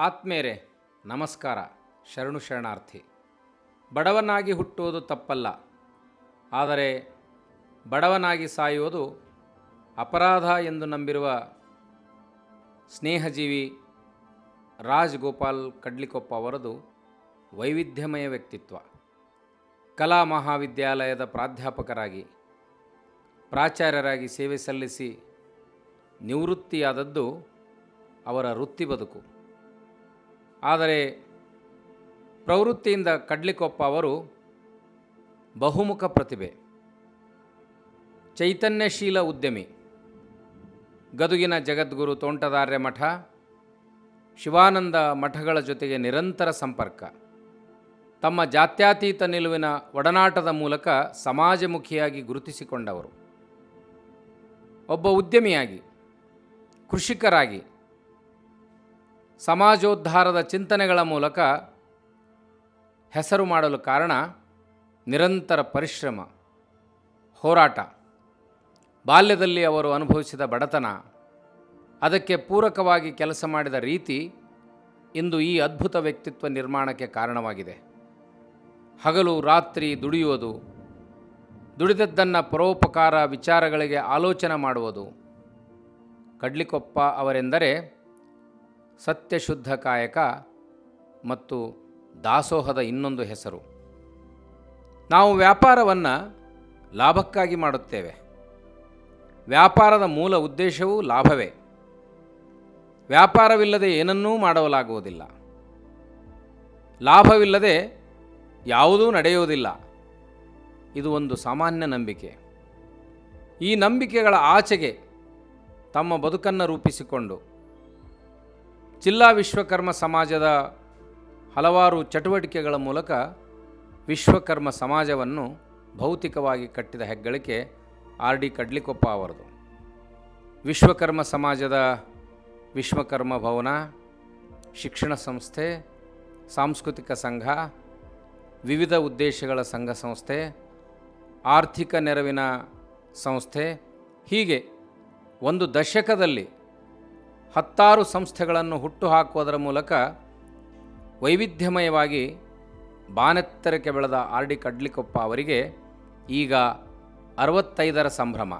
ಆತ್ಮೇರೆ ನಮಸ್ಕಾರ. ಶರಣು ಶರಣಾರ್ಥಿ. ಬಡವನಾಗಿ ಹುಟ್ಟುವುದು ತಪ್ಪಲ್ಲ, ಆದರೆ ಬಡವನಾಗಿ ಸಾಯುವುದು ಅಪರಾಧ ಎಂದು ನಂಬಿರುವ ಸ್ನೇಹಜೀವಿ ರಾಜ್ ಗೋಪಾಲ್ ಕಡ್ಲಿಕೊಪ್ಪ ಅವರದು ವೈವಿಧ್ಯಮಯ ವ್ಯಕ್ತಿತ್ವ. ಕಲಾ ಮಹಾವಿದ್ಯಾಲಯದ ಪ್ರಾಧ್ಯಾಪಕರಾಗಿ ಪ್ರಾಚಾರ್ಯರಾಗಿ ಸೇವೆ ಸಲ್ಲಿಸಿ ನಿವೃತ್ತಿಯಾದದ್ದು ಅವರ ವೃತ್ತಿ ಬದುಕು. ಆದರೆ ಪ್ರವೃತ್ತಿಯಿಂದ ಕಡ್ಲಿಕೊಪ್ಪ ಅವರು ಬಹುಮುಖ ಪ್ರತಿಭೆ, ಚೈತನ್ಯಶೀಲ ಉದ್ಯಮಿ. ಗದುಗಿನ ಜಗದ್ಗುರು ತೋಂಟದಾರ್ಯ ಮಠ, ಶಿವಾನಂದ ಮಠಗಳ ಜೊತೆಗೆ ನಿರಂತರ ಸಂಪರ್ಕ. ತಮ್ಮ ಜಾತ್ಯತೀತ ನಿಲುವಿನ ಒಡನಾಟದ ಮೂಲಕ ಸಮಾಜಮುಖಿಯಾಗಿ ಗುರುತಿಸಿಕೊಂಡವರು. ಒಬ್ಬ ಉದ್ಯಮಿಯಾಗಿ, ಕೃಷಿಕರಾಗಿ, ಸಮಾಜೋದ್ಧಾರದ ಚಿಂತನೆಗಳ ಮೂಲಕ ಹೆಸರು ಮಾಡಲು ಕಾರಣ ನಿರಂತರ ಪರಿಶ್ರಮ, ಹೋರಾಟ. ಬಾಲ್ಯದಲ್ಲಿ ಅವರು ಅನುಭವಿಸಿದ ಬಡತನ, ಅದಕ್ಕೆ ಪೂರಕವಾಗಿ ಕೆಲಸ ಮಾಡಿದ ರೀತಿ ಇಂದು ಈ ಅದ್ಭುತ ವ್ಯಕ್ತಿತ್ವ ನಿರ್ಮಾಣಕ್ಕೆ ಕಾರಣವಾಗಿದೆ. ಹಗಲು ರಾತ್ರಿ ದುಡಿಯುವುದು, ದುಡಿದದ್ದನ್ನು ಪರೋಪಕಾರ ವಿಚಾರಗಳಿಗೆ ಆಲೋಚನೆ ಮಾಡುವುದು. ಕಡ್ಲಿಕೊಪ್ಪ ಅವರೆಂದರೆ ಸತ್ಯಶುದ್ಧ ಕಾಯಕ ಮತ್ತು ದಾಸೋಹದ ಇನ್ನೊಂದು ಹೆಸರು. ನಾವು ವ್ಯಾಪಾರವನ್ನು ಲಾಭಕ್ಕಾಗಿ ಮಾಡುತ್ತೇವೆ. ವ್ಯಾಪಾರದ ಮೂಲ ಉದ್ದೇಶವೂ ಲಾಭವೇ. ವ್ಯಾಪಾರವಿಲ್ಲದೆ ಏನನ್ನೂ ಮಾಡಲಾಗುವುದಿಲ್ಲ. ಲಾಭವಿಲ್ಲದೆ ಯಾವುದೂ ನಡೆಯುವುದಿಲ್ಲ. ಇದು ಒಂದು ಸಾಮಾನ್ಯ ನಂಬಿಕೆ. ಈ ನಂಬಿಕೆಗಳ ಆಚೆಗೆ ತಮ್ಮ ಬದುಕನ್ನು ರೂಪಿಸಿಕೊಂಡು ಜಿಲ್ಲಾ ವಿಶ್ವಕರ್ಮ ಸಮಾಜದ ಹಲವಾರು ಚಟುವಟಿಕೆಗಳ ಮೂಲಕ ವಿಶ್ವಕರ್ಮ ಸಮಾಜವನ್ನು ಭೌತಿಕವಾಗಿ ಕಟ್ಟಿದ ಹೆಗ್ಗಳಿಕೆ ಆರ್ ಡಿ ಕಡ್ಲಿಕೊಪ್ಪ ಅವರದು. ವಿಶ್ವಕರ್ಮ ಸಮಾಜದ ವಿಶ್ವಕರ್ಮ ಭವನ, ಶಿಕ್ಷಣ ಸಂಸ್ಥೆ, ಸಾಂಸ್ಕೃತಿಕ ಸಂಘ, ವಿವಿಧ ಉದ್ದೇಶಗಳ ಸಂಘ ಸಂಸ್ಥೆ, ಆರ್ಥಿಕ ನೆರವಿನ ಸಂಸ್ಥೆ, ಹೀಗೆ ಒಂದು ದಶಕದಲ್ಲಿ 10 ಸಂಸ್ಥೆಗಳನ್ನು ಹುಟ್ಟುಹಾಕುವುದರ ಮೂಲಕ ವೈವಿಧ್ಯಮಯವಾಗಿ ಬಾನೆತ್ತರಕ್ಕೆ ಬೆಳೆದ ಆರ್ ಡಿ ಕಡ್ಲಿಕೊಪ್ಪ ಅವರಿಗೆ ಈಗ 65ರ ಸಂಭ್ರಮ.